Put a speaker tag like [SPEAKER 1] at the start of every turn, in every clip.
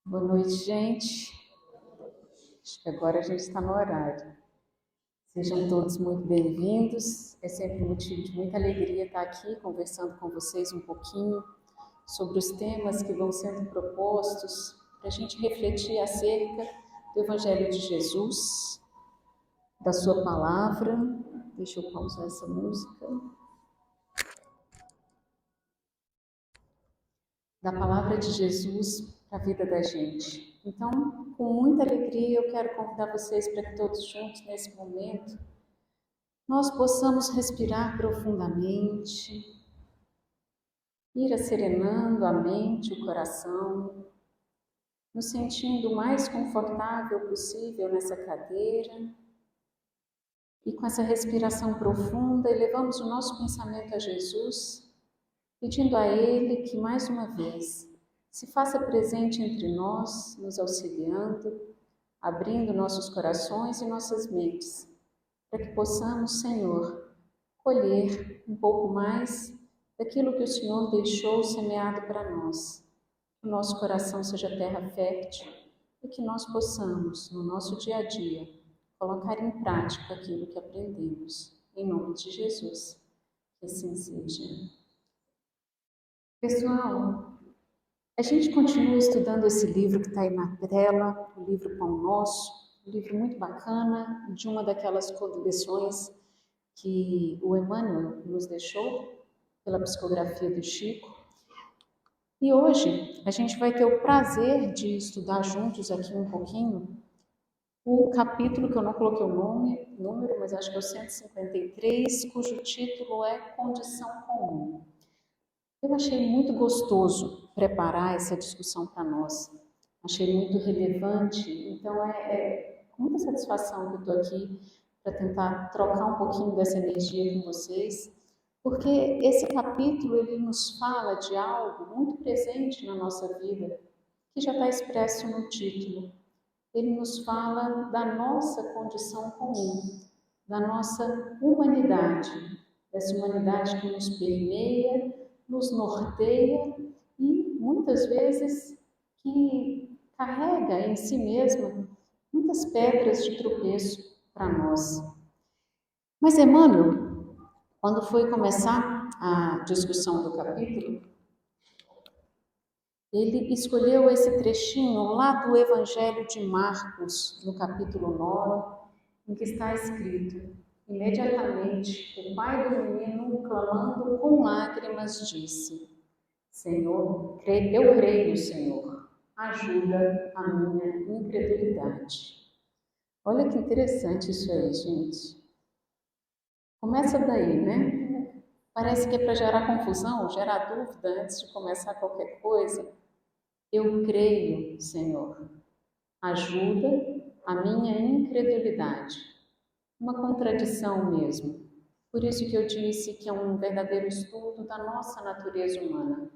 [SPEAKER 1] Boa noite, gente. Acho que agora a gente está no horário. Sejam todos muito bem-vindos. É sempre um motivo de muita alegria estar aqui conversando com vocês um pouquinho sobre os temas que vão sendo propostos para a gente refletir acerca do Evangelho de Jesus, da Sua palavra. Deixa eu pausar essa música. Da palavra de Jesus para a vida da gente. Então, com muita alegria, eu quero convidar vocês para que todos juntos, nesse momento, nós possamos respirar profundamente, ir serenando a mente, o coração, nos sentindo o mais confortável possível nessa cadeira. E com essa respiração profunda, elevamos o nosso pensamento a Jesus, pedindo a Ele que, mais uma vez, se faça presente entre nós, nos auxiliando, abrindo nossos corações e nossas mentes, para que possamos, Senhor, colher um pouco mais daquilo que o Senhor deixou semeado para nós. Que o nosso coração seja terra fértil e que nós possamos, no nosso dia a dia, colocar em prática aquilo que aprendemos. Em nome de Jesus, que assim seja. Pessoal, a gente continua estudando esse livro que está aí na tela, o livro Pão Nosso, um livro muito bacana, de uma daquelas coleções que o Emmanuel nos deixou pela psicografia do Chico. E hoje a gente vai ter o prazer de estudar juntos aqui um pouquinho o capítulo que eu não coloquei o número, mas acho que é o 153, cujo título é Condição Comum. Eu achei muito gostoso preparar essa discussão para nós. Achei muito relevante, então é com muita satisfação que eu estou aqui para tentar trocar um pouquinho dessa energia com vocês, porque esse capítulo ele nos fala de algo muito presente na nossa vida, que já está expresso no título. Ele nos fala da nossa condição comum, da nossa humanidade, dessa humanidade que nos permeia, nos norteia e muitas vezes que carrega em si mesma muitas pedras de tropeço para nós. Mas Emmanuel, quando foi começar a discussão do capítulo, ele escolheu esse trechinho lá do Evangelho de Marcos, no capítulo 9, em que está escrito: imediatamente o pai do menino, clamando com lágrimas, disse: Senhor, eu creio, Senhor, ajuda a minha incredulidade. Olha que interessante isso aí, gente. Começa daí, né? Parece que é para gerar confusão, gerar dúvida antes de começar qualquer coisa. Eu creio, Senhor, ajuda a minha incredulidade. Uma contradição mesmo. Por isso que eu disse que é um verdadeiro estudo da nossa natureza humana,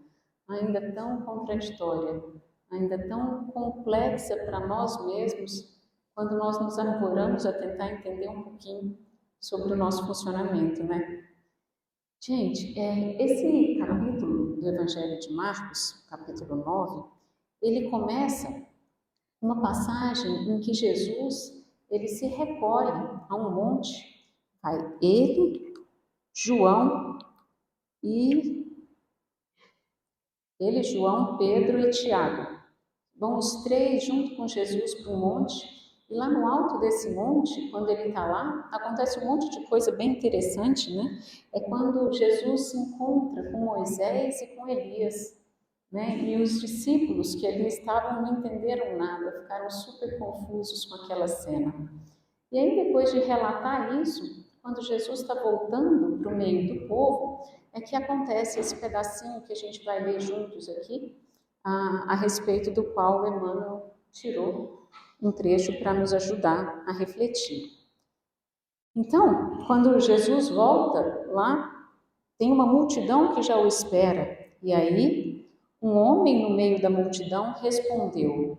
[SPEAKER 1] ainda tão contraditória, ainda tão complexa para nós mesmos, quando nós nos arvoramos a tentar entender um pouquinho sobre o nosso funcionamento, né? Gente, esse capítulo do Evangelho de Marcos, capítulo 9, ele começa uma passagem em que Jesus ele se recolhe a um monte, vai ele, João João, Pedro e Tiago. Vão os três junto com Jesus para um monte, e lá no alto desse monte, quando ele está lá, acontece um monte de coisa bem interessante, né? É quando Jesus se encontra com Moisés e com Elias, né? E os discípulos que ali estavam não entenderam nada, ficaram super confusos com aquela cena. E aí, depois de relatar isso, quando Jesus está voltando para o meio do povo, é que acontece esse pedacinho que a gente vai ler juntos aqui, a respeito do qual Emmanuel tirou um trecho para nos ajudar a refletir. Então, quando Jesus volta lá, tem uma multidão que já o espera. E aí, um homem no meio da multidão respondeu: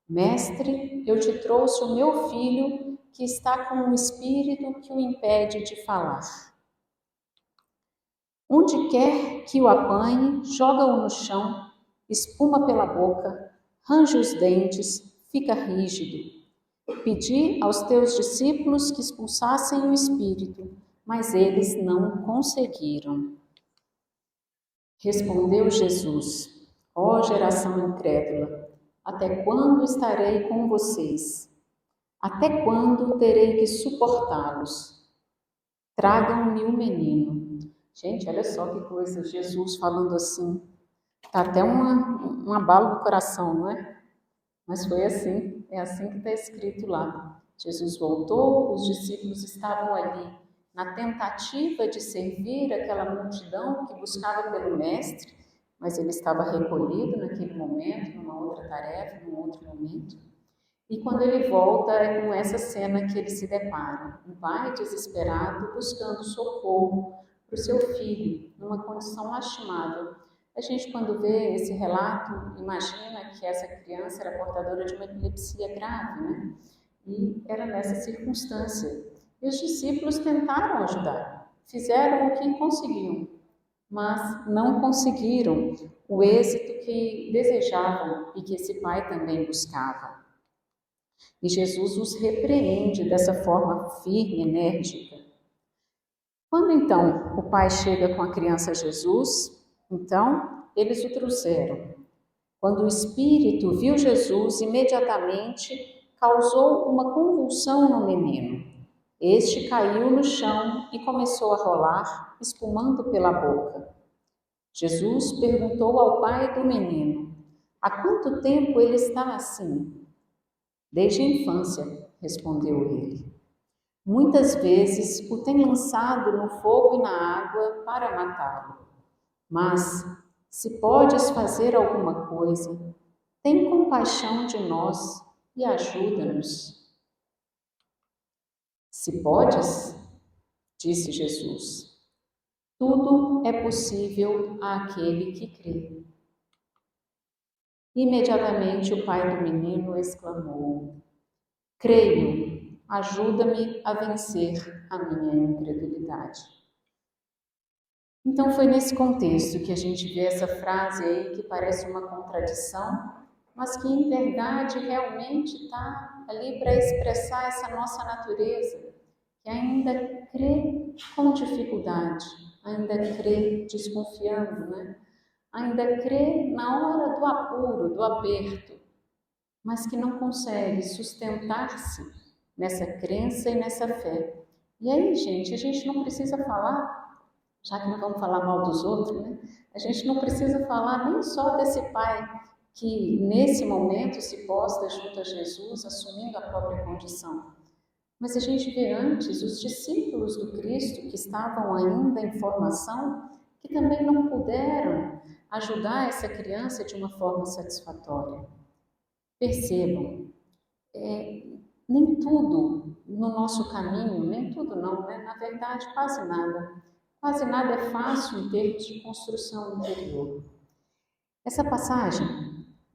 [SPEAKER 1] Mestre, eu te trouxe o meu filho que está com um espírito que o impede de falar. Onde quer que o apanhe, joga-o no chão, espuma pela boca, range os dentes, fica rígido. Pedi aos teus discípulos que expulsassem o espírito, mas eles não conseguiram. Respondeu Jesus: ó geração incrédula, até quando estarei com vocês? Até quando terei que suportá-los? Tragam-me o menino. Gente, olha só que coisa, Jesus falando assim. Tá até um abalo no coração, não é? Mas foi assim, é assim que está escrito lá. Jesus voltou, os discípulos estavam ali na tentativa de servir aquela multidão que buscava pelo Mestre, mas ele estava recolhido naquele momento, numa outra tarefa, num outro momento. E quando ele volta, é com essa cena que ele se depara. Um pai desesperado buscando socorro para o seu filho, numa condição lastimável. A gente, quando vê esse relato, imagina que essa criança era portadora de uma epilepsia grave, né? E era nessa circunstância. E os discípulos tentaram ajudar, fizeram o que conseguiam, mas não conseguiram o êxito que desejavam e que esse pai também buscava. E Jesus os repreende dessa forma firme, enérgica. Quando então o pai chega com a criança a Jesus, então eles o trouxeram. Quando o espírito viu Jesus, imediatamente causou uma convulsão no menino. Este caiu no chão e começou a rolar, espumando pela boca. Jesus perguntou ao pai do menino: há quanto tempo ele está assim? Desde a infância, respondeu ele. Muitas vezes o tem lançado no fogo e na água para matá-lo. Mas, se podes fazer alguma coisa, tem compaixão de nós e ajuda-nos. Se podes, disse Jesus, tudo é possível àquele que crê. Imediatamente o pai do menino exclamou: creio, ajuda-me a vencer a minha incredulidade. Então foi nesse contexto que a gente vê essa frase aí que parece uma contradição, mas que em verdade realmente está ali para expressar essa nossa natureza, que ainda crê com dificuldade, ainda crê desconfiando, né? Ainda crê na hora do apuro, do aperto, mas que não consegue sustentar-se nessa crença e nessa fé. E aí, gente, a gente não precisa falar, já que não vamos falar mal dos outros, né? A gente não precisa falar nem só desse pai que nesse momento se posta junto a Jesus, assumindo a própria condição. Mas a gente vê antes os discípulos do Cristo que estavam ainda em formação, que também não puderam ajudar essa criança de uma forma satisfatória. Percebam, nem tudo no nosso caminho, nem tudo não, né? Na verdade quase nada é fácil em termos de construção interior. Essa passagem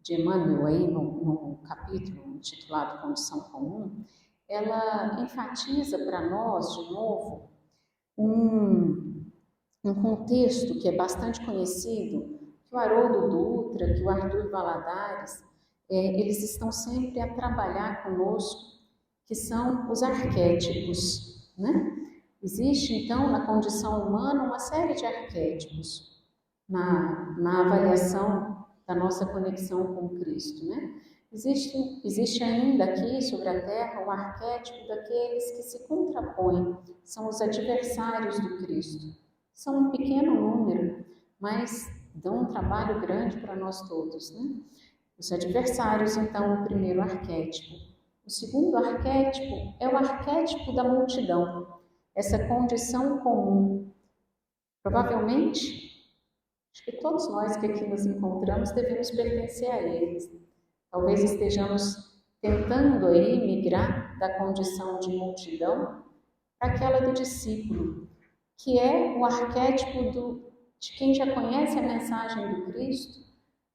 [SPEAKER 1] de Emmanuel aí no capítulo intitulado Condição Comum, ela enfatiza para nós, de novo, um contexto que é bastante conhecido, que o Haroldo Dutra, que o Arthur Valadares, eles estão sempre a trabalhar conosco, que são os arquétipos, né? Existe, então, na condição humana, uma série de arquétipos na avaliação da nossa conexão com Cristo, né? Existe ainda aqui sobre a Terra o arquétipo daqueles que se contrapõem, são os adversários do Cristo. São um pequeno número, mas dão um trabalho grande para nós todos, né? Os adversários, então, o primeiro arquétipo. O segundo arquétipo é o arquétipo da multidão, essa condição comum. Provavelmente, acho que todos nós que aqui nos encontramos devemos pertencer a eles. Talvez estejamos tentando aí migrar da condição de multidão para aquela do discípulo, que é o arquétipo de quem já conhece a mensagem do Cristo,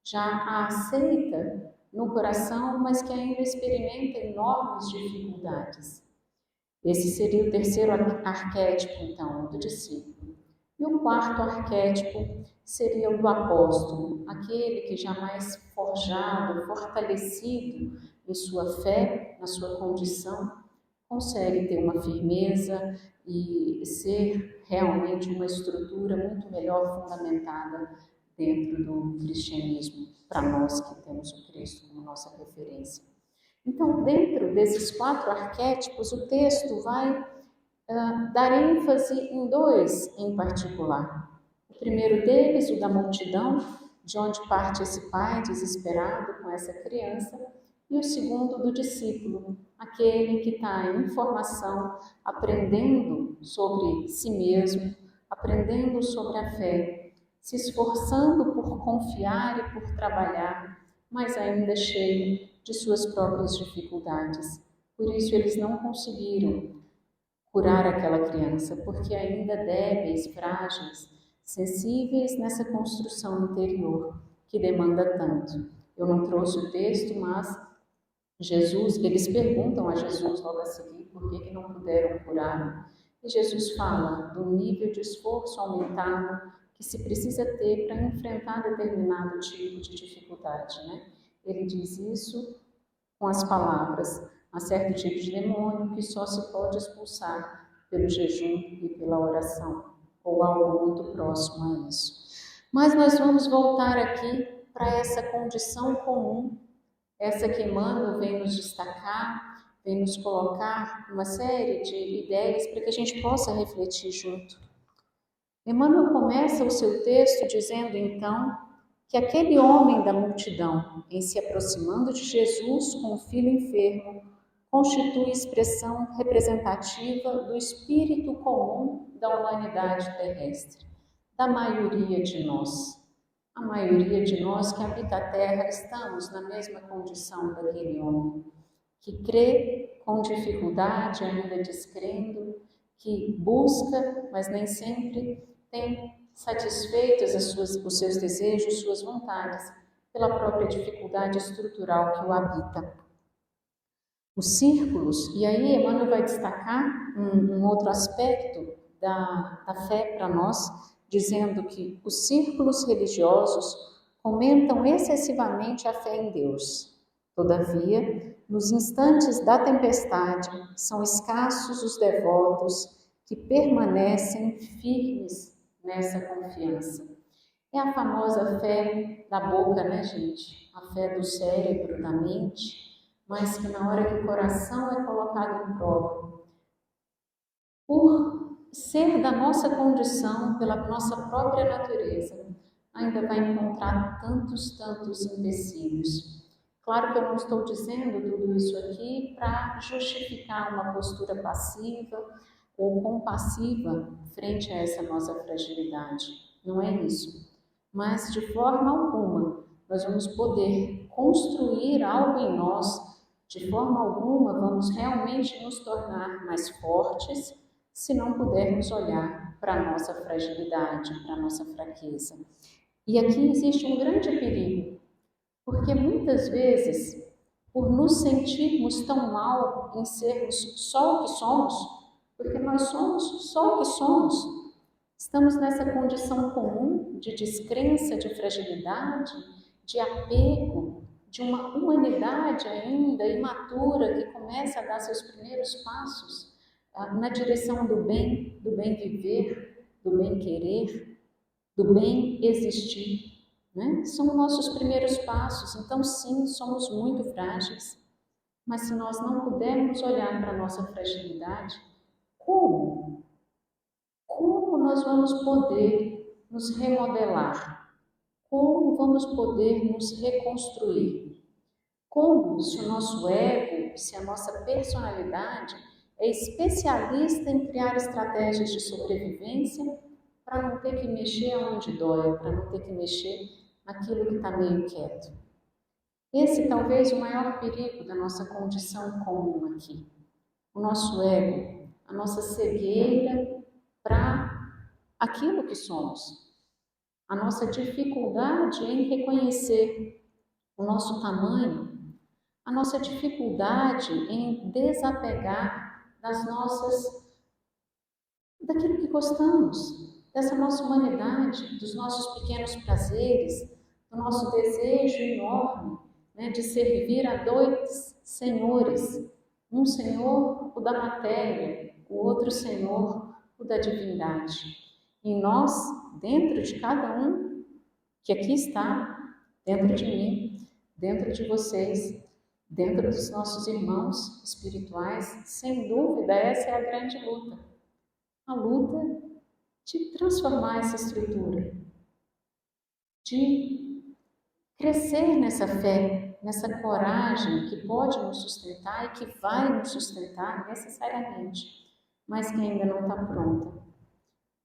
[SPEAKER 1] já a aceita no coração, mas que ainda experimenta enormes dificuldades. Esse seria o terceiro arquétipo, então, do discípulo. E o quarto arquétipo seria o do apóstolo, aquele que jamais forjado, fortalecido em sua fé, na sua condição, consegue ter uma firmeza e ser realmente uma estrutura muito melhor fundamentada dentro do cristianismo, para nós que temos o Cristo como nossa referência. Então, dentro desses 4 arquétipos, o texto vai dar ênfase em 2 em particular. O primeiro deles, o da multidão, de onde parte esse pai desesperado com essa criança, e o segundo, do discípulo, aquele que está em formação, aprendendo sobre si mesmo, aprendendo sobre a fé, se esforçando por confiar e por trabalhar, mas ainda cheio de suas próprias dificuldades. Por isso, eles não conseguiram curar aquela criança, porque ainda débeis, frágeis, sensíveis nessa construção interior que demanda tanto. Eu não trouxe o texto, mas eles perguntam a Jesus logo a seguir por que não puderam curá-lo. E Jesus fala do nível de esforço aumentado que se precisa ter para enfrentar determinado tipo de dificuldade, né? Ele diz isso com as palavras: há certo tipo de demônio que só se pode expulsar pelo jejum e pela oração, ou algo muito próximo a isso. Mas nós vamos voltar aqui para essa condição comum, essa que Emmanuel vem nos destacar, vem nos colocar uma série de ideias para que a gente possa refletir junto. Emmanuel começa o seu texto dizendo, então, que aquele homem da multidão, em se aproximando de Jesus com o filho enfermo, constitui expressão representativa do espírito comum da humanidade terrestre, da maioria de nós. A maioria de nós que habita a terra estamos na mesma condição daquele homem, que crê com dificuldade, ainda descrendo, que busca, mas nem sempre tem satisfeitos os seus desejos, suas vontades, pela própria dificuldade estrutural que o habita. Os círculos, e aí Emmanuel vai destacar um outro aspecto da fé para nós, dizendo que os círculos religiosos comentam excessivamente a fé em Deus. Todavia, nos instantes da tempestade, são escassos os devotos que permanecem firmes nessa confiança. É a famosa fé da boca, né, gente? A fé do cérebro, da mente, mas que na hora que o coração é colocado em prova, por ser da nossa condição, pela nossa própria natureza, ainda vai encontrar tantos empecilhos. Claro que eu não estou dizendo tudo isso aqui para justificar uma postura passiva ou compassiva frente a essa nossa fragilidade. Não é isso. Mas, de forma alguma, nós vamos poder construir algo em nós, de forma alguma vamos realmente nos tornar mais fortes se não pudermos olhar para a nossa fragilidade, para a nossa fraqueza. E aqui existe um grande perigo, porque muitas vezes, por nos sentirmos tão mal em sermos só o que somos, porque nós somos só o que somos, estamos nessa condição comum de descrença, de fragilidade, de apego, de uma humanidade ainda imatura que começa a dar seus primeiros passos na direção do bem viver, do bem querer, do bem existir. Né? São nossos primeiros passos, então sim, somos muito frágeis. Mas se nós não pudermos olhar para a nossa fragilidade, como? Como nós vamos poder nos remodelar? Como vamos poder nos reconstruir? Como, se o nosso ego, se a nossa personalidade é especialista em criar estratégias de sobrevivência para não ter que mexer onde dói, para não ter que mexer naquilo que está meio quieto. Esse talvez o maior perigo da nossa condição comum aqui. O nosso ego, a nossa cegueira para aquilo que somos. A nossa dificuldade em reconhecer o nosso tamanho, a nossa dificuldade em desapegar daquilo que gostamos, dessa nossa humanidade, dos nossos pequenos prazeres, do nosso desejo enorme, né, de servir a dois senhores, um senhor, o da matéria, o outro senhor, o da divindade. E nós, dentro de cada um que aqui está, dentro de mim, dentro de vocês, dentro dos nossos irmãos espirituais, sem dúvida, essa é a grande luta. A luta de transformar essa estrutura, de crescer nessa fé, nessa coragem que pode nos sustentar e que vai nos sustentar necessariamente, mas que ainda não está pronta.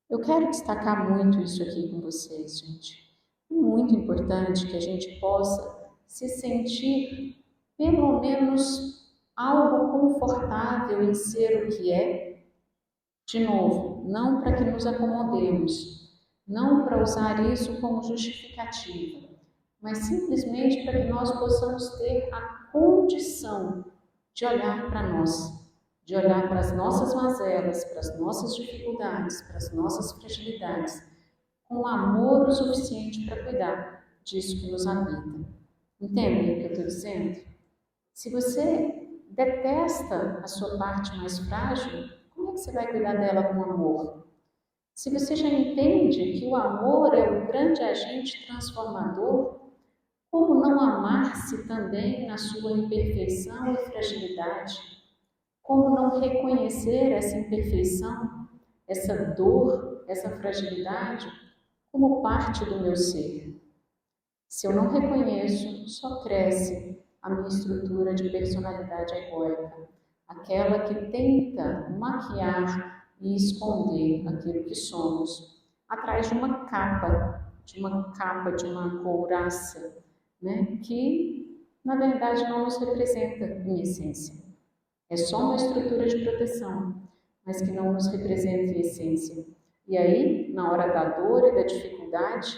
[SPEAKER 1] Eu quero destacar muito isso aqui com vocês, gente. É muito importante que a gente possa se sentir, pelo menos, algo confortável em ser o que é. De novo, não para que nos acomodemos, não para usar isso como justificativa, mas simplesmente para que nós possamos ter a condição de olhar para nós, de olhar para as nossas mazelas, para as nossas dificuldades, para as nossas fragilidades, com amor o suficiente para cuidar disso que nos habita. Entendem o que eu estou dizendo? Se você detesta a sua parte mais frágil, como é que você vai cuidar dela com amor? Se você já entende que o amor é o grande agente transformador, como não amar-se também na sua imperfeição e fragilidade? Como não reconhecer essa imperfeição, essa dor, essa fragilidade como parte do meu ser? Se eu não reconheço, só cresce a minha estrutura de personalidade egóica, aquela que tenta maquiar e esconder aquilo que somos, atrás de uma capa, de uma couraça, né, que na verdade não nos representa em essência. É só uma estrutura de proteção, mas que não nos representa em essência. E aí, na hora da dor e da dificuldade,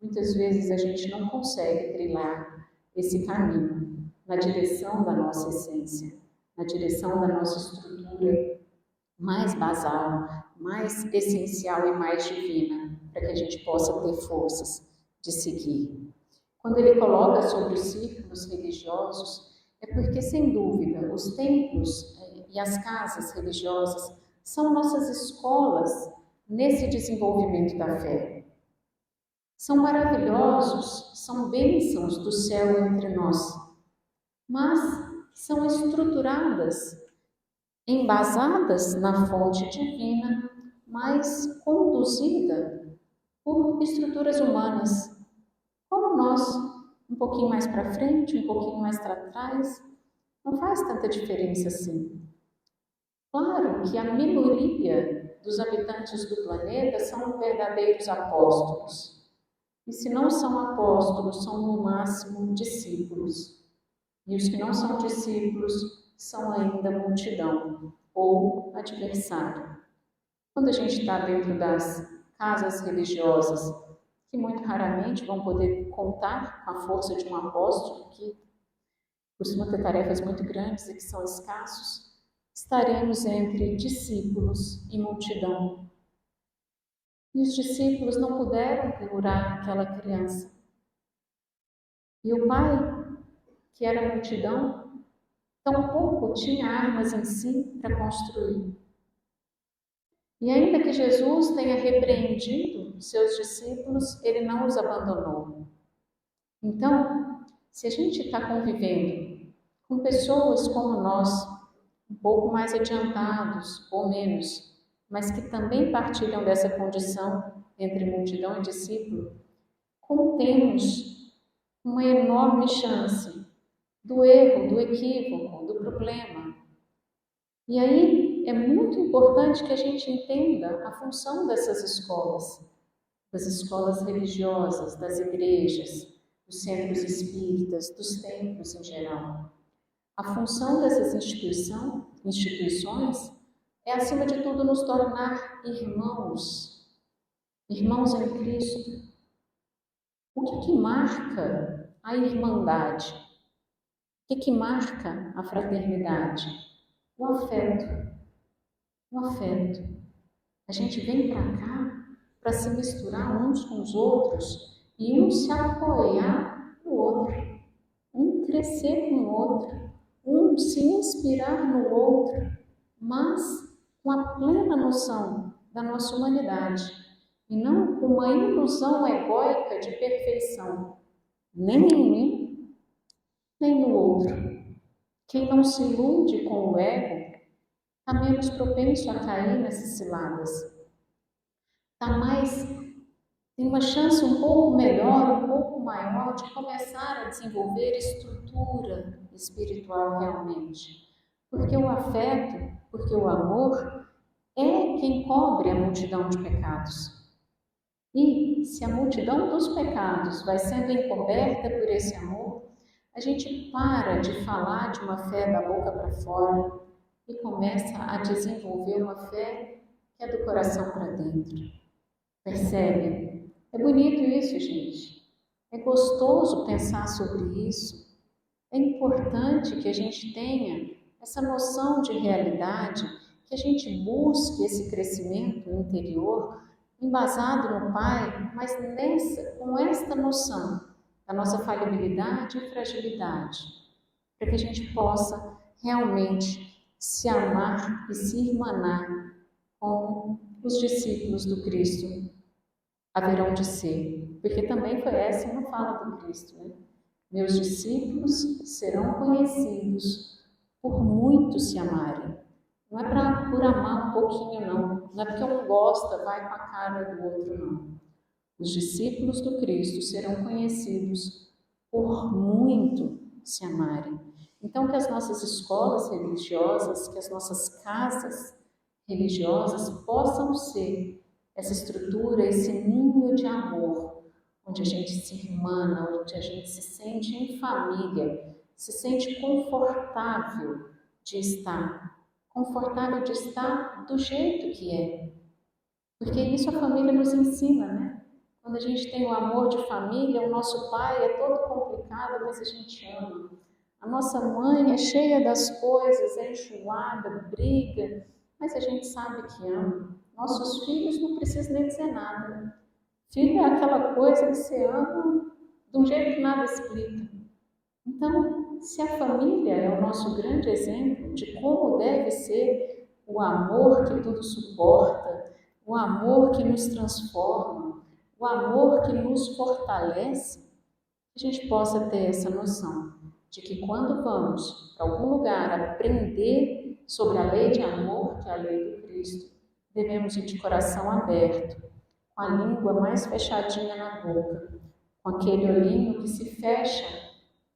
[SPEAKER 1] muitas vezes a gente não consegue trilhar esse caminho na direção da nossa essência, na direção da nossa estrutura mais basal, mais essencial e mais divina, para que a gente possa ter forças de seguir. Quando ele coloca sobre os círculos religiosos, é porque, sem dúvida, os templos e as casas religiosas são nossas escolas nesse desenvolvimento da fé. São maravilhosos, são bênçãos do céu entre nós, mas são estruturadas, embasadas na fonte divina, mas conduzida por estruturas humanas, como nós, um pouquinho mais para frente, um pouquinho mais para trás, não faz tanta diferença assim. Claro que a minoria dos habitantes do planeta são verdadeiros apóstolos. E se não são apóstolos, são no máximo discípulos. E os que não são discípulos são ainda multidão ou adversário. Quando a gente está dentro das casas religiosas, que muito raramente vão poder contar com a força de um apóstolo, que costuma ter tarefas muito grandes e que são escassos, estaremos entre discípulos e multidão. E os discípulos não puderam curar aquela criança. E o pai, que era multidão, tampouco tinha armas em si para construir. E ainda que Jesus tenha repreendido seus discípulos, ele não os abandonou. Então, se a gente está convivendo com pessoas como nós, um pouco mais adiantados ou menos, mas que também partilham dessa condição entre multidão e discípulo, contemos uma enorme chance do erro, do equívoco, do problema. E aí é muito importante que a gente entenda a função dessas escolas, das escolas religiosas, das igrejas, dos centros espíritas, dos templos em geral. A função dessas instituições é, acima de tudo, nos tornar irmãos, irmãos em Cristo. O que marca a irmandade? O que marca a fraternidade? O afeto. O afeto. A gente vem para cá para se misturar uns com os outros e um se apoiar no outro, um crescer com o outro, um se inspirar no outro, mas com a plena noção da nossa humanidade e não com uma ilusão egóica de perfeição, nem em mim, nem no outro. Quem não se ilude com o ego está menos propenso a cair nessas ciladas. Tem uma chance um pouco melhor, um pouco maior de começar a desenvolver estrutura espiritual realmente. Porque o afeto, porque o amor é quem cobre a multidão de pecados. E se a multidão dos pecados vai sendo encoberta por esse amor, a gente para de falar de uma fé da boca para fora e começa a desenvolver uma fé que é do coração para dentro. Percebe? É bonito isso, gente. É gostoso pensar sobre isso. É importante que a gente tenha essa noção de realidade, que a gente busque esse crescimento interior embasado no Pai, mas com esta noção da nossa falibilidade e fragilidade, para que a gente possa realmente se amar e se irmanar como os discípulos do Cristo haverão de ser, porque também foi essa uma fala do Cristo, né? Meus discípulos serão conhecidos por muito se amarem. Não é por amar um pouquinho, não. Não é porque um gosta, vai com a cara do outro, não. Os discípulos do Cristo serão conhecidos por muito se amarem. Então, que as nossas escolas religiosas, que as nossas casas religiosas possam ser essa estrutura, esse ninho de amor, onde a gente se irmana, onde a gente se sente em família, se sente confortável de estar do jeito que é. Porque isso a família nos ensina, né? Quando a gente tem o amor de família, o nosso pai é todo complicado, mas a gente ama. A nossa mãe é cheia das coisas, é enjoada, briga, mas a gente sabe que ama. Nossos filhos não precisam nem dizer nada. Filho é aquela coisa que você ama de um jeito que nada explica. Então, se a família é o nosso grande exemplo de como deve ser o amor que tudo suporta, o amor que nos transforma, o amor que nos fortalece, que a gente possa ter essa noção de que quando vamos para algum lugar aprender sobre a lei de amor, que é a lei do Cristo, devemos ir de coração aberto, com a língua mais fechadinha na boca, com aquele olhinho que se fecha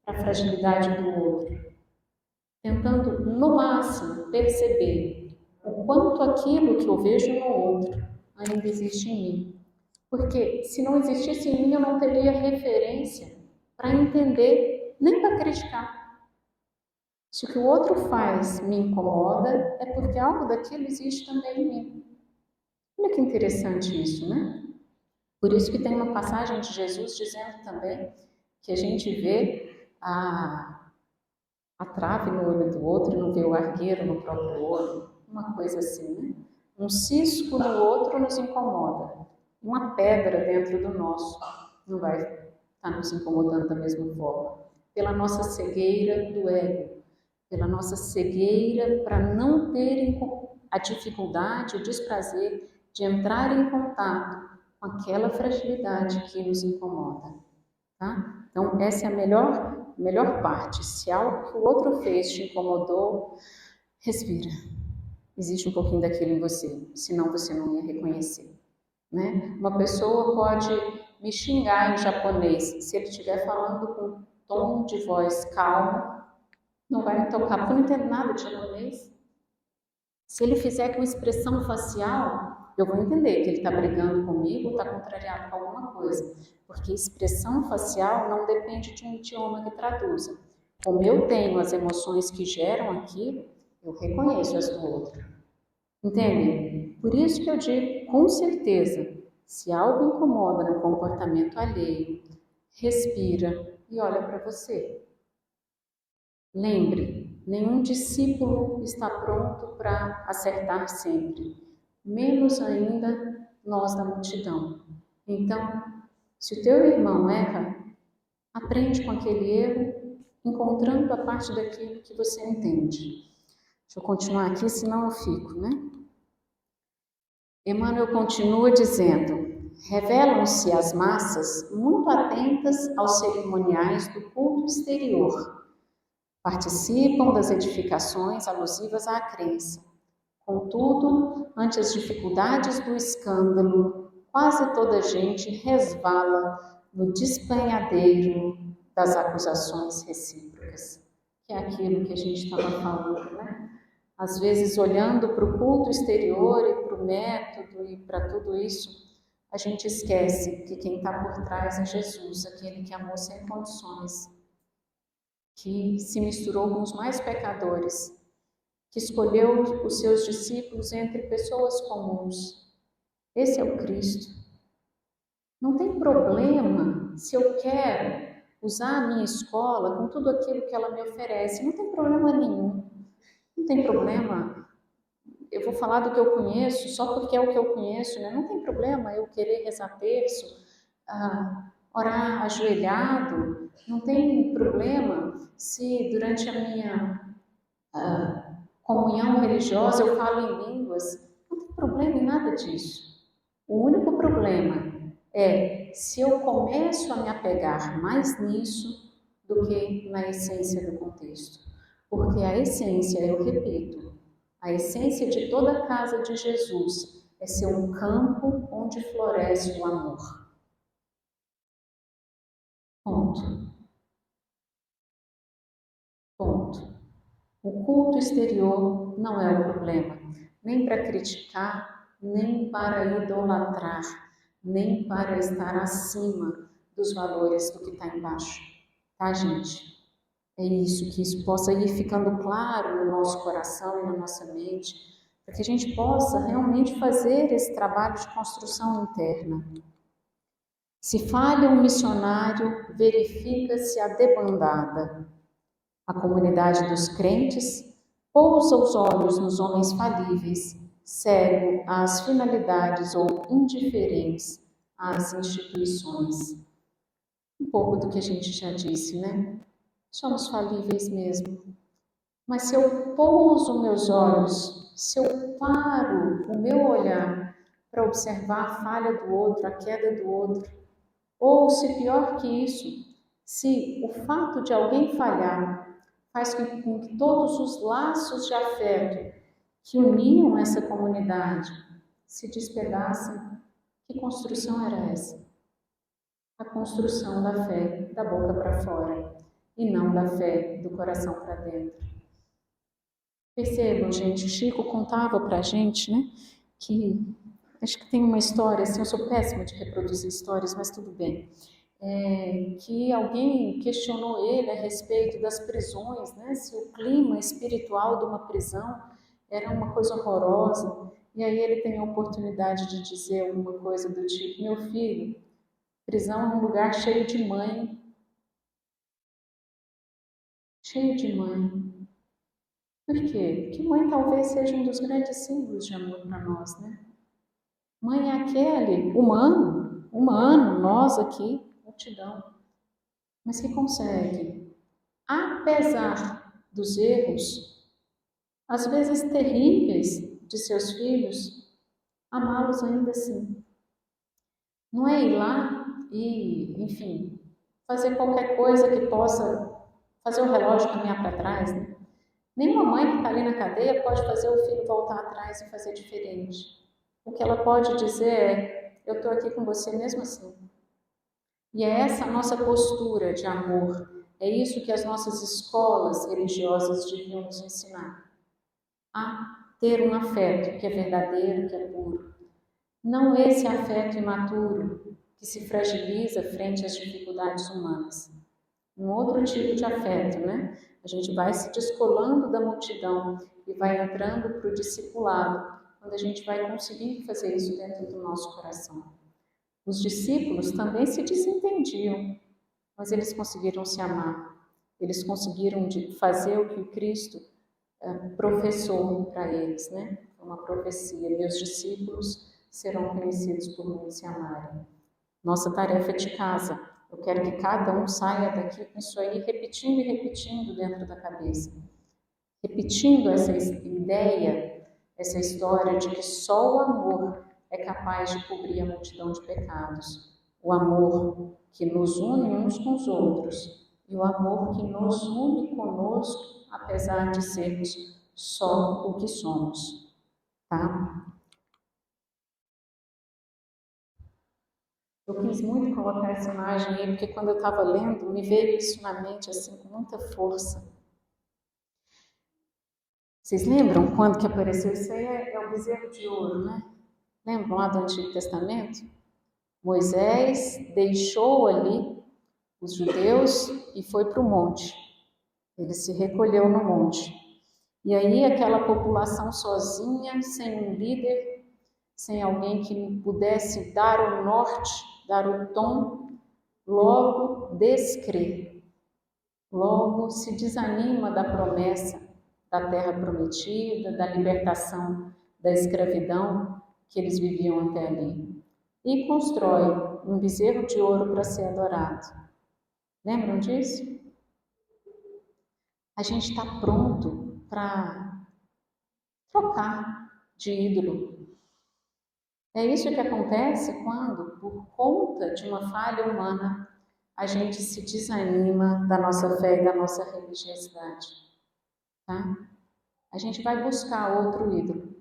[SPEAKER 1] para a fragilidade do outro, tentando no máximo perceber o quanto aquilo que eu vejo no outro ainda existe em mim. Porque se não existisse em mim, eu não teria referência para entender, nem para criticar. Se o que o outro faz me incomoda, é porque algo daquilo existe também em mim. Olha que interessante isso, né? Por isso que tem uma passagem de Jesus dizendo também que a gente vê a trave no olho do outro e não vê o argueiro no próprio olho. Uma coisa assim, né? Um cisco no outro nos incomoda. Uma pedra dentro do nosso não vai estar nos incomodando da mesma forma. Pela nossa cegueira do ego, pela nossa cegueira para não ter a dificuldade, o desprazer de entrar em contato com aquela fragilidade que nos incomoda. Tá? Então, essa é a melhor parte. Se algo que o outro fez te incomodou, respira. Existe um pouquinho daquilo em você, senão você não ia reconhecer. Né? Uma pessoa pode me xingar em japonês, se ele estiver falando com um tom de voz calmo, não vai me tocar, porque eu não entendo nada de japonês. Se ele fizer com expressão facial, eu vou entender que ele está brigando comigo, está contrariado com alguma coisa, porque expressão facial não depende de um idioma que traduza. Como eu tenho as emoções que geram aquilo, eu reconheço as do outro. Entende? Por isso que eu digo, com certeza, se algo incomoda no comportamento alheio, respira e olha para você. Lembre, nenhum discípulo está pronto para acertar sempre, menos ainda nós da multidão. Então, se o teu irmão erra, aprende com aquele erro, encontrando a parte daquilo que você entende. Deixa eu continuar aqui, senão eu fico, né? Emmanuel continua dizendo: revelam-se as massas muito atentas aos cerimoniais do culto exterior. Participam das edificações alusivas à crença. Contudo, ante as dificuldades do escândalo, quase toda a gente resvala no despenhadeiro das acusações recíprocas, que é aquilo que a gente estava falando, né? Às vezes, olhando para o culto exterior e para o método e para tudo isso, a gente esquece que quem está por trás é Jesus, aquele que amou sem condições, que se misturou com os mais pecadores, que escolheu os seus discípulos entre pessoas comuns. Esse é o Cristo. Não tem problema se eu quero usar a minha escola com tudo aquilo que ela me oferece, não tem problema nenhum. Não tem problema, eu vou falar do que eu conheço só porque é o que eu conheço, né? Não tem problema eu querer rezar terço, orar ajoelhado, não tem problema se durante a minha comunhão religiosa eu falo em línguas, não tem problema em nada disso. O único problema é se eu começo a me apegar mais nisso do que na essência do contexto. Porque a essência, eu repito, a essência de toda a casa de Jesus é ser um campo onde floresce o amor. Ponto. Ponto. O culto exterior não é o problema, nem para criticar, nem para idolatrar, nem para estar acima dos valores do que está embaixo. Tá, gente? É isso, que isso possa ir ficando claro no nosso coração e na nossa mente, para que a gente possa realmente fazer esse trabalho de construção interna. Se falha um missionário, verifica-se a debandada. A comunidade dos crentes pousa os olhos nos homens falíveis, cego às finalidades ou indiferentes às instituições. Um pouco do que a gente já disse, né? Somos falíveis mesmo. Mas se eu pouso meus olhos, se eu paro o meu olhar para observar a falha do outro, a queda do outro, ou se pior que isso, se o fato de alguém falhar faz com que todos os laços de afeto que uniam essa comunidade se despedacem, que construção era essa? A construção da fé da boca para fora e não da fé do coração para dentro. Percebam, gente, Chico contava para a gente, né, que acho que tem uma história, assim, eu sou péssima de reproduzir histórias, mas tudo bem, que alguém questionou ele a respeito das prisões, né, se o clima espiritual de uma prisão era uma coisa horrorosa, e aí ele tem a oportunidade de dizer alguma coisa do tipo: meu filho, prisão é um lugar cheio de mãe. Cheio de mãe. Por quê? Porque mãe talvez seja um dos grandes símbolos de amor para nós, né? Mãe é aquele humano, nós aqui, multidão, mas que consegue, apesar dos erros, às vezes terríveis, de seus filhos, amá-los ainda assim. Não é ir lá e, enfim, fazer qualquer coisa que possa fazer o relógio caminhar para trás, né? Nenhuma mãe que está ali na cadeia pode fazer o filho voltar atrás e fazer diferente. O que ela pode dizer é: eu estou aqui com você mesmo assim. E é essa a nossa postura de amor. É isso que as nossas escolas religiosas deviam nos ensinar. A ter um afeto que é verdadeiro, que é puro. Não esse afeto imaturo que se fragiliza frente às dificuldades humanas. Um outro tipo de afeto, né? A gente vai se descolando da multidão e vai entrando para o discipulado, quando a gente vai conseguir fazer isso dentro do nosso coração. Os discípulos também se desentendiam, mas eles conseguiram se amar. Eles conseguiram fazer o que o Cristo professou para eles, né? Uma profecia: meus discípulos serão conhecidos por mim e se amarem. Nossa tarefa é de casa. Eu quero que cada um saia daqui com isso aí repetindo e repetindo dentro da cabeça. Repetindo essa ideia, essa história de que só o amor é capaz de cobrir a multidão de pecados. O amor que nos une uns com os outros e o amor que nos une conosco, apesar de sermos só o que somos, tá? Eu quis muito colocar essa imagem aí, porque quando eu estava lendo, me veio isso na mente, assim, com muita força. Vocês lembram quando que apareceu isso aí? É o bezerro de ouro, né? Lembram lá do Antigo Testamento? Moisés deixou ali os judeus e foi para o monte. Ele se recolheu no monte. E aí aquela população sozinha, sem um líder, sem alguém que pudesse dar o norte, dar o tom, logo descrê, logo se desanima da promessa da terra prometida, da libertação da escravidão que eles viviam até ali. E constrói um bezerro de ouro para ser adorado. Lembram disso? A gente está pronto para trocar de ídolo. É isso que acontece quando, por conta de uma falha humana, a gente se desanima da nossa fé e da nossa religiosidade. Tá? A gente vai buscar outro ídolo,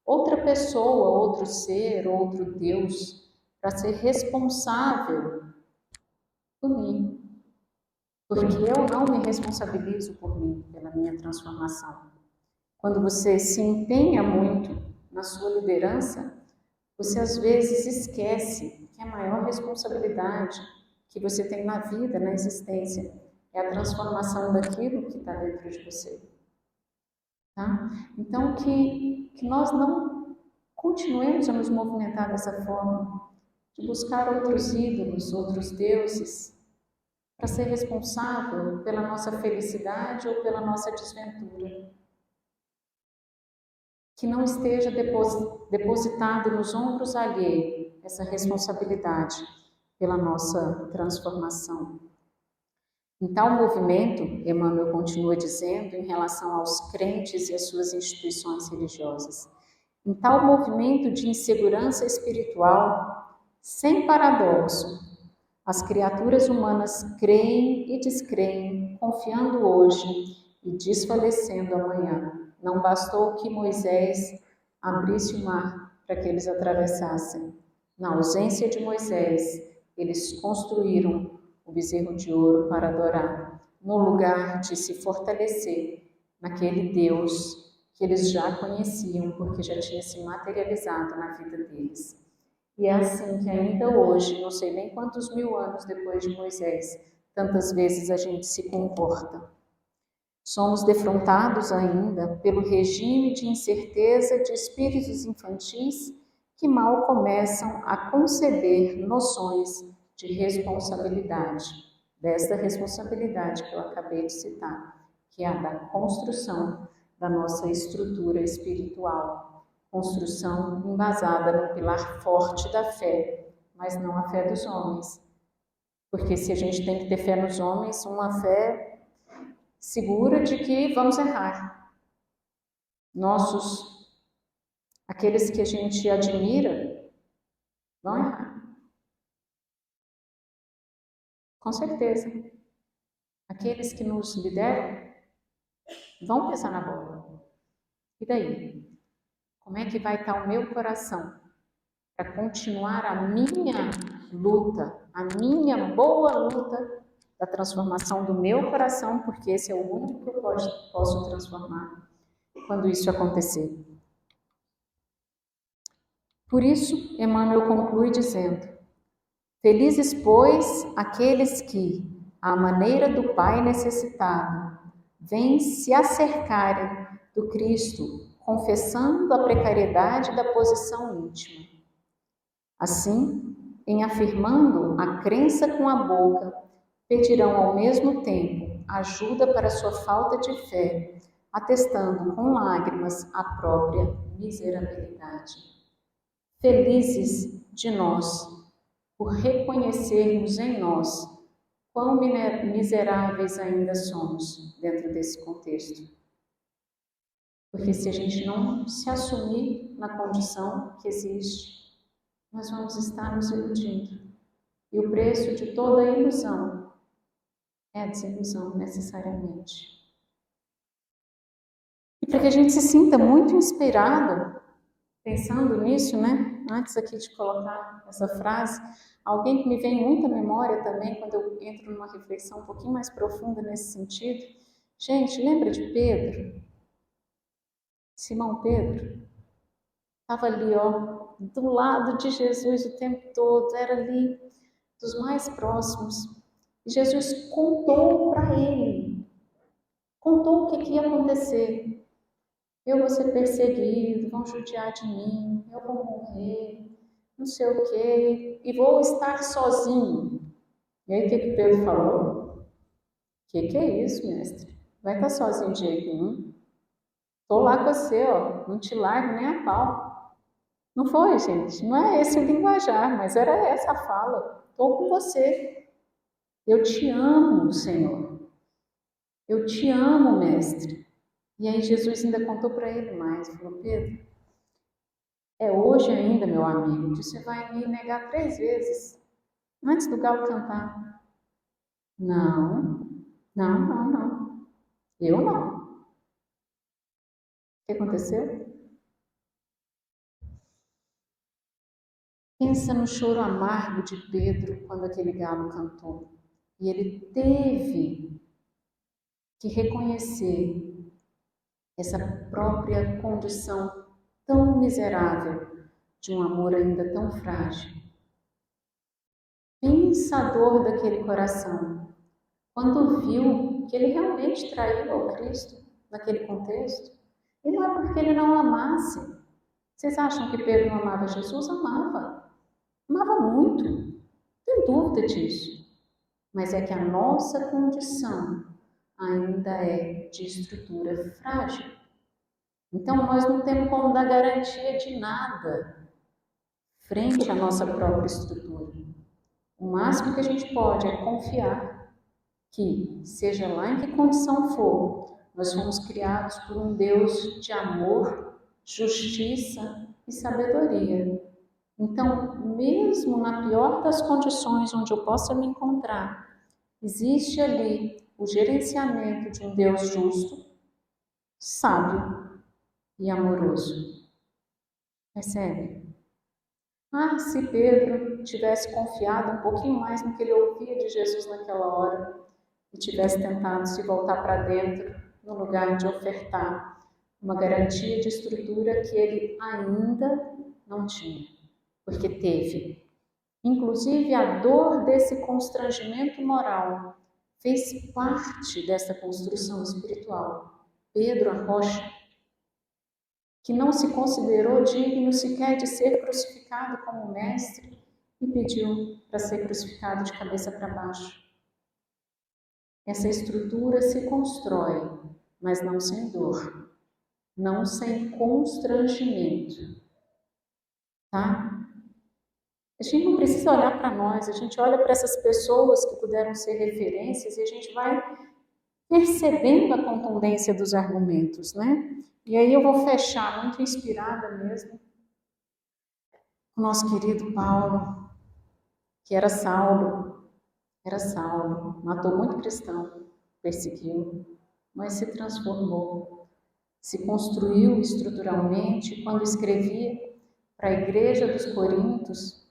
[SPEAKER 1] outra pessoa, outro ser, outro Deus, para ser responsável por mim. Porque eu não me responsabilizo por mim, pela minha transformação. Quando você se empenha muito na sua liderança, você às vezes esquece que a maior responsabilidade que você tem na vida, na existência, é a transformação daquilo que está dentro de você. Tá? Então, que nós não continuemos a nos movimentar dessa forma, de buscar outros ídolos, outros deuses, para ser responsável pela nossa felicidade ou pela nossa desventura. Que não esteja depositado nos ombros alheios essa responsabilidade pela nossa transformação. Em tal movimento, Emmanuel continua dizendo, em relação aos crentes e às suas instituições religiosas, em tal movimento de insegurança espiritual, sem paradoxo, as criaturas humanas creem e descreem, confiando hoje e desfalecendo amanhã. Não bastou que Moisés abrisse o mar para que eles atravessassem. Na ausência de Moisés, eles construíram o bezerro de ouro para adorar, no lugar de se fortalecer naquele Deus que eles já conheciam, porque já tinha se materializado na vida deles. E é assim que ainda hoje, não sei nem quantos mil anos depois de Moisés, tantas vezes a gente se comporta. Somos defrontados ainda pelo regime de incerteza de espíritos infantis que mal começam a conceber noções de responsabilidade, desta responsabilidade que eu acabei de citar, que é a da construção da nossa estrutura espiritual, construção embasada no pilar forte da fé, mas não a fé dos homens. Porque se a gente tem que ter fé nos homens, uma fé segura de que vamos errar. Aqueles que a gente admira, vão errar. Com certeza. Aqueles que nos lideram vão pisar na bola. E daí? Como é que vai estar o meu coração para continuar a minha luta, a minha boa luta da transformação do meu coração, porque esse é o único que eu posso transformar quando isso acontecer. Por isso, Emmanuel conclui dizendo: felizes, pois, aqueles que, à maneira do Pai necessitado, vêm se acercarem do Cristo, confessando a precariedade da posição íntima. Assim, em afirmando a crença com a boca, pedirão ao mesmo tempo ajuda para sua falta de fé, atestando com lágrimas a própria miserabilidade. felizes de nós, por reconhecermos em nós quão miseráveis ainda somos dentro desse contexto. Porque se a gente não se assumir na condição que existe, nós vamos estar nos iludindo. E o preço de toda ilusão é a desilusão, necessariamente. E para que a gente se sinta muito inspirado, pensando nisso, né? Antes aqui de colocar essa frase, alguém que me vem muito à memória também, quando eu entro numa reflexão um pouquinho mais profunda nesse sentido. Gente, lembra de Pedro? Simão Pedro? Estava ali, ó, do lado de Jesus o tempo todo, era ali dos mais próximos. E Jesus contou para ele, contou o que ia acontecer. Eu vou ser perseguido, vão judiar de mim, eu vou morrer, não sei o quê, e vou estar sozinho. E aí o que Pedro falou? Que é isso, mestre? Vai estar sozinho de jeito nenhum? Estou lá com você, ó, não te largo nem a pau. Não foi, gente, não é esse o linguajar, mas era essa a fala. Estou com você. Eu te amo, Senhor. Eu te amo, mestre. E aí Jesus ainda contou para ele mais, falou, Pedro, é hoje ainda, meu amigo, que você vai me negar 3 vezes, antes do galo cantar. Não, não. Eu não. O que aconteceu? Pensa no choro amargo de Pedro quando aquele galo cantou. E ele teve que reconhecer essa própria condição tão miserável de um amor ainda tão frágil. Pensa a dor daquele coração quando viu que ele realmente traiu ao Cristo naquele contexto. E não é porque ele não amasse. Vocês acham que Pedro não amava Jesus? Amava. Amava muito. Não tem dúvida disso. Mas é que a nossa condição ainda é de estrutura frágil. Então nós não temos como dar garantia de nada frente à nossa própria estrutura. O máximo que a gente pode é confiar que, seja lá em que condição for, nós fomos criados por um Deus de amor, justiça e sabedoria. Então, mesmo na pior das condições onde eu possa me encontrar, existe ali o gerenciamento de um Deus justo, sábio e amoroso. Percebe? Ah, se Pedro tivesse confiado um pouquinho mais no que ele ouvia de Jesus naquela hora e tivesse tentado se voltar para dentro no lugar de ofertar uma garantia de estrutura que ele ainda não tinha, porque teve. Inclusive, a dor desse constrangimento moral fez parte dessa construção espiritual. Pedro, a rocha, que não se considerou digno sequer de ser crucificado como mestre e pediu para ser crucificado de cabeça para baixo. Essa estrutura se constrói, mas não sem dor, não sem constrangimento, tá? A gente não precisa olhar para nós, a gente olha para essas pessoas que puderam ser referências e a gente vai percebendo a contundência dos argumentos, né? E aí eu vou fechar, muito inspirada mesmo, com o nosso querido Paulo, que era Saulo, matou muito cristão, perseguiu, mas se transformou, se construiu estruturalmente quando escrevia para a igreja dos Coríntios,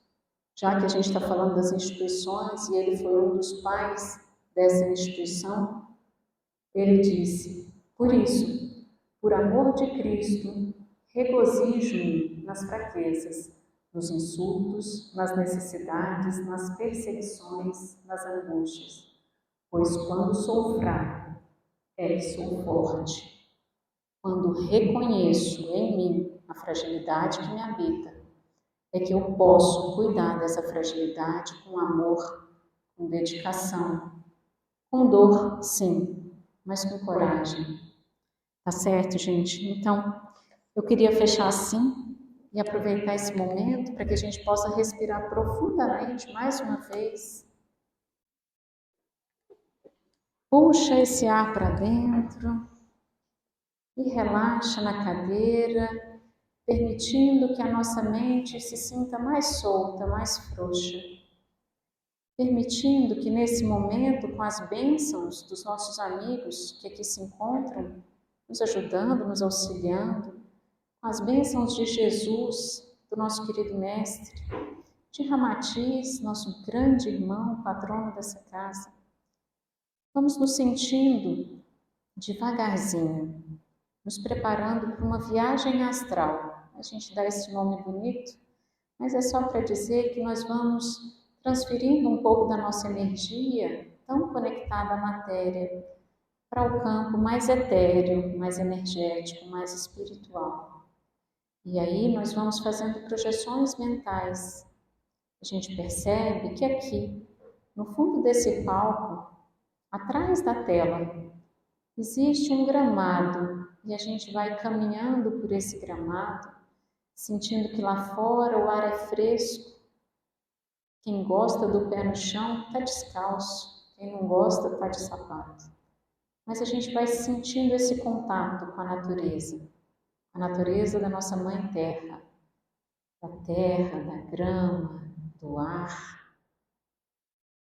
[SPEAKER 1] já que a gente está falando das instituições e ele foi um dos pais dessa instituição, ele disse, por isso, por amor de Cristo, regozijo-me nas fraquezas, nos insultos, nas necessidades, nas perseguições, nas angústias, pois quando sou fraco, é que sou forte. Quando reconheço em mim a fragilidade que me habita, é que eu posso cuidar dessa fragilidade com amor, com dedicação, com dor, sim, mas com coragem. Tá certo, gente? Então, eu queria fechar assim, e aproveitar esse momento para que a gente possa respirar profundamente mais uma vez. Puxa esse ar para dentro e relaxa na cadeira, permitindo que a nossa mente se sinta mais solta, mais frouxa. Permitindo que nesse momento, com as bênçãos dos nossos amigos que aqui se encontram, nos ajudando, nos auxiliando, com as bênçãos de Jesus, do nosso querido Mestre, de Ramatiz, nosso grande irmão, patrono dessa casa, vamos nos sentindo devagarzinho, nos preparando para uma viagem astral. A gente dá esse nome bonito, mas é só para dizer que nós vamos transferindo um pouco da nossa energia, tão conectada à matéria, para o campo mais etéreo, mais energético, mais espiritual. E aí nós vamos fazendo projeções mentais. A gente percebe que aqui, no fundo desse palco, atrás da tela, existe um gramado e a gente vai caminhando por esse gramado, sentindo que lá fora o ar é fresco. Quem gosta do pé no chão está descalço, quem não gosta está de sapato. Mas a gente vai sentindo esse contato com a natureza da nossa Mãe Terra, da grama, do ar,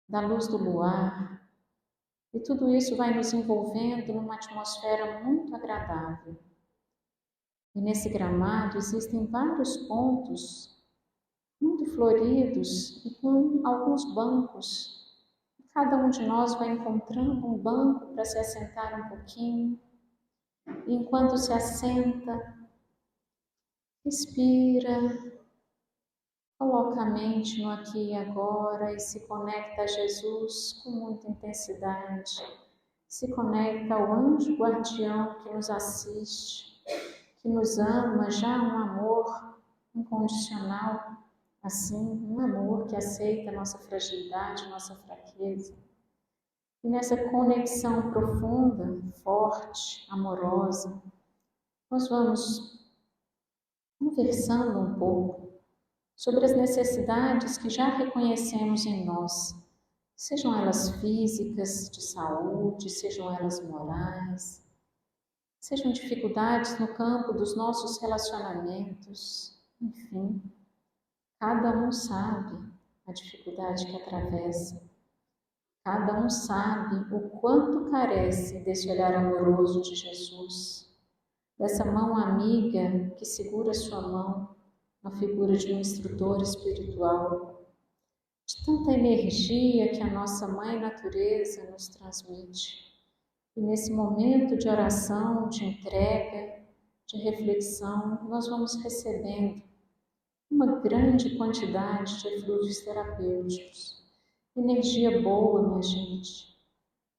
[SPEAKER 1] da luz do luar. E tudo isso vai nos envolvendo numa atmosfera muito agradável. E nesse gramado existem vários pontos muito floridos e com alguns bancos. Cada um de nós vai encontrando um banco para se assentar um pouquinho. E enquanto se assenta, respira, coloca a mente no aqui e agora e se conecta a Jesus com muita intensidade. Se conecta ao anjo guardião que nos assiste, que nos ama, já um amor incondicional, assim, um amor que aceita a nossa fragilidade, a nossa fraqueza. E nessa conexão profunda, forte, amorosa, nós vamos conversando um pouco sobre as necessidades que já reconhecemos em nós, sejam elas físicas, de saúde, sejam elas morais, sejam dificuldades no campo dos nossos relacionamentos, enfim, cada um sabe a dificuldade que atravessa, cada um sabe o quanto carece desse olhar amoroso de Jesus, dessa mão amiga que segura sua mão, na figura de um instrutor espiritual, de tanta energia que a nossa Mãe Natureza nos transmite. E nesse momento de oração, de entrega, de reflexão, nós vamos recebendo uma grande quantidade de frutos terapêuticos. Energia boa, minha gente.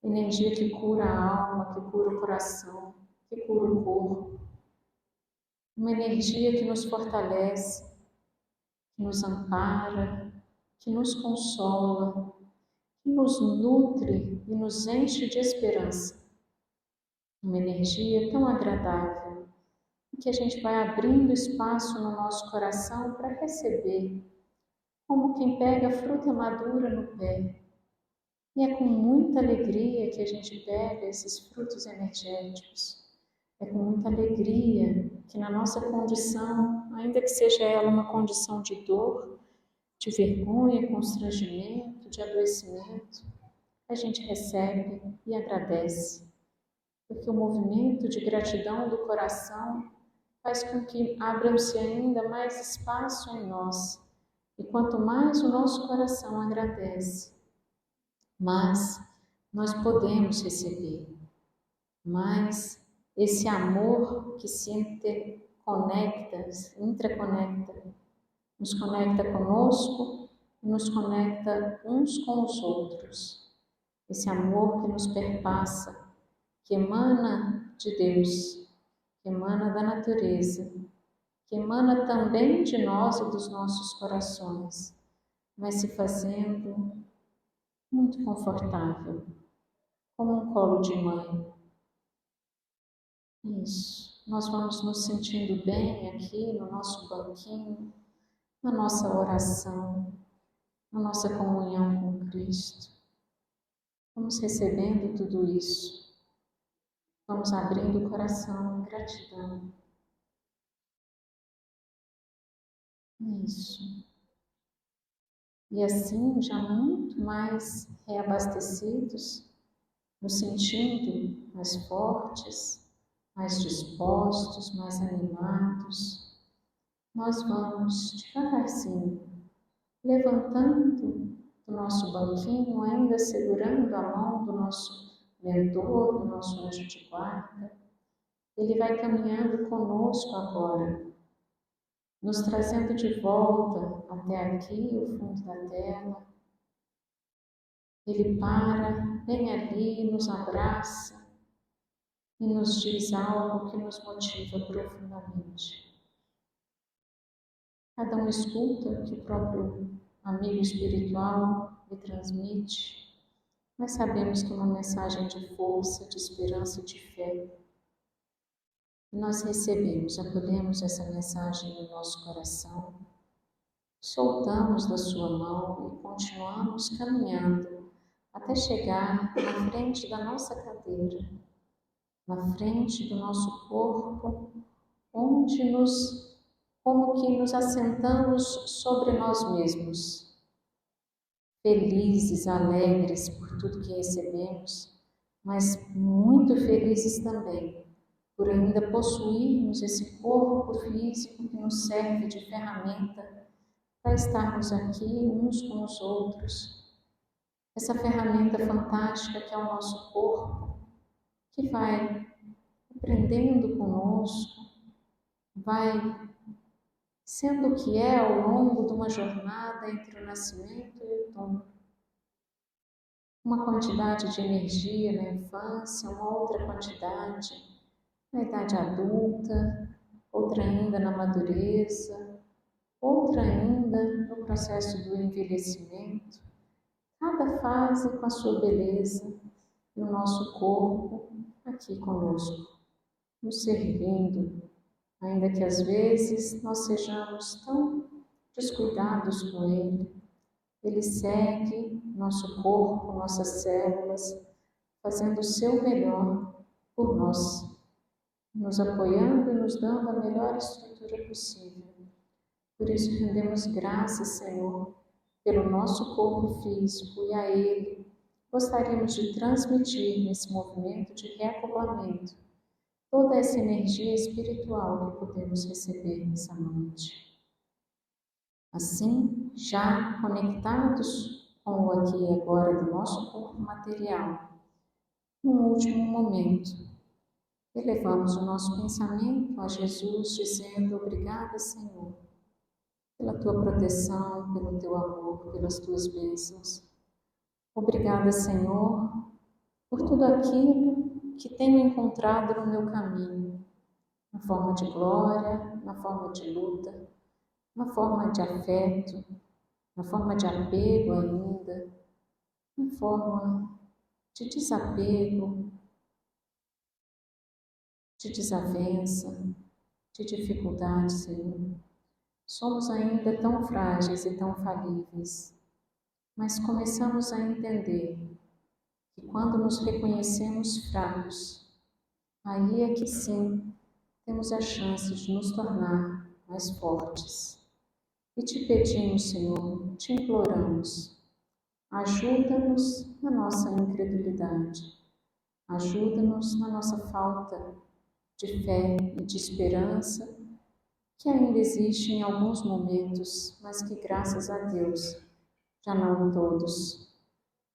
[SPEAKER 1] Energia que cura a alma, que cura o coração, que cura o corpo. Uma energia que nos fortalece, que nos ampara, que nos consola, que nos nutre e nos enche de esperança. Uma energia tão agradável que a gente vai abrindo espaço no nosso coração para receber, como quem pega a fruta madura no pé. E é com muita alegria que a gente pega esses frutos energéticos. É com muita alegria que na nossa condição, ainda que seja ela uma condição de dor, de vergonha, constrangimento, de adoecimento, a gente recebe e agradece. Porque o movimento de gratidão do coração faz com que abram-se ainda mais espaço em nós. E quanto mais o nosso coração agradece, mais nós podemos receber. Mais esse amor que se intraconecta, nos conecta conosco e nos conecta uns com os outros. Esse amor que nos perpassa, que emana de Deus, que emana da natureza, que emana também de nós e dos nossos corações, vai se fazendo muito confortável, como um colo de mãe. Isso. nós vamos nos sentindo bem aqui no nosso banquinho, na nossa oração, na nossa comunhão com Cristo. Vamos recebendo tudo isso. Vamos abrindo o coração em gratidão. Isso. E assim, já muito mais reabastecidos, nos sentindo mais fortes, mais dispostos, mais animados, nós vamos devagarzinho, levantando do nosso banquinho, ainda segurando a mão do nosso mentor, do nosso anjo de guarda. Ele vai caminhando conosco agora, nos trazendo de volta até aqui, o fundo da tela. Ele para bem ali, nos abraça e nos diz algo que nos motiva profundamente. Cada um escuta o que o próprio amigo espiritual lhe transmite, mas sabemos que é uma mensagem de força, de esperança e de fé. E nós recebemos, acolhemos essa mensagem no nosso coração, soltamos da sua mão e continuamos caminhando até chegar na frente da nossa cadeira, na frente do nosso corpo, onde como que nos assentamos sobre nós mesmos, felizes, alegres por tudo que recebemos, mas muito felizes também por ainda possuirmos esse corpo físico que nos serve de ferramenta para estarmos aqui uns com os outros. Essa ferramenta fantástica que é o nosso corpo, que vai aprendendo conosco, vai sendo o que é ao longo de uma jornada entre o nascimento e o túmulo. Uma quantidade de energia na infância, uma outra quantidade na idade adulta, outra ainda na madureza, outra ainda no processo do envelhecimento. Cada fase com a sua beleza e o nosso corpo aqui conosco, nos servindo, ainda que às vezes nós sejamos tão descuidados com ele. Ele segue nosso corpo, nossas células, fazendo o seu melhor por nós, nos apoiando e nos dando a melhor estrutura possível. Por isso rendemos graças, Senhor, pelo nosso corpo físico, e a ele gostaríamos de transmitir nesse movimento de reacoplamento toda essa energia espiritual que podemos receber nessa noite. Assim, já conectados com o aqui e agora do nosso corpo material, num último momento, elevamos o nosso pensamento a Jesus, dizendo: obrigada, Senhor, pela tua proteção, pelo teu amor, pelas tuas bênçãos. Obrigada, Senhor, por tudo aquilo que tenho encontrado no meu caminho, na forma de glória, na forma de luta, na forma de afeto, na forma de apego ainda, na forma de desapego, de desavença, de dificuldade, Senhor. Somos ainda tão frágeis e tão falíveis, mas começamos a entender que quando nos reconhecemos fracos, aí é que sim temos a chance de nos tornar mais fortes. E te pedimos, Senhor, te imploramos, ajuda-nos na nossa incredulidade, ajuda-nos na nossa falta de fé e de esperança, que ainda existe em alguns momentos, mas que, graças a Deus, já não em todos.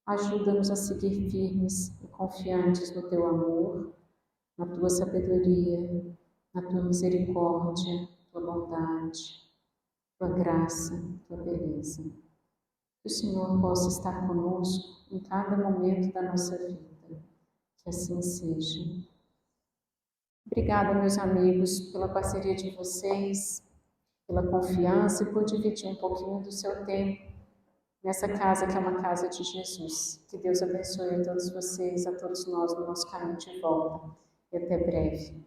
[SPEAKER 1] Ajuda-nos a seguir firmes e confiantes no teu amor, na tua sabedoria, na tua misericórdia, tua bondade, tua graça, tua beleza. Que o Senhor possa estar conosco em cada momento da nossa vida. Que assim seja. Obrigada, meus amigos, pela parceria de vocês, pela confiança e por dividir um pouquinho do seu tempo nessa casa que é uma casa de Jesus. Que Deus abençoe a todos vocês, a todos nós no nosso caminho de volta. E até breve.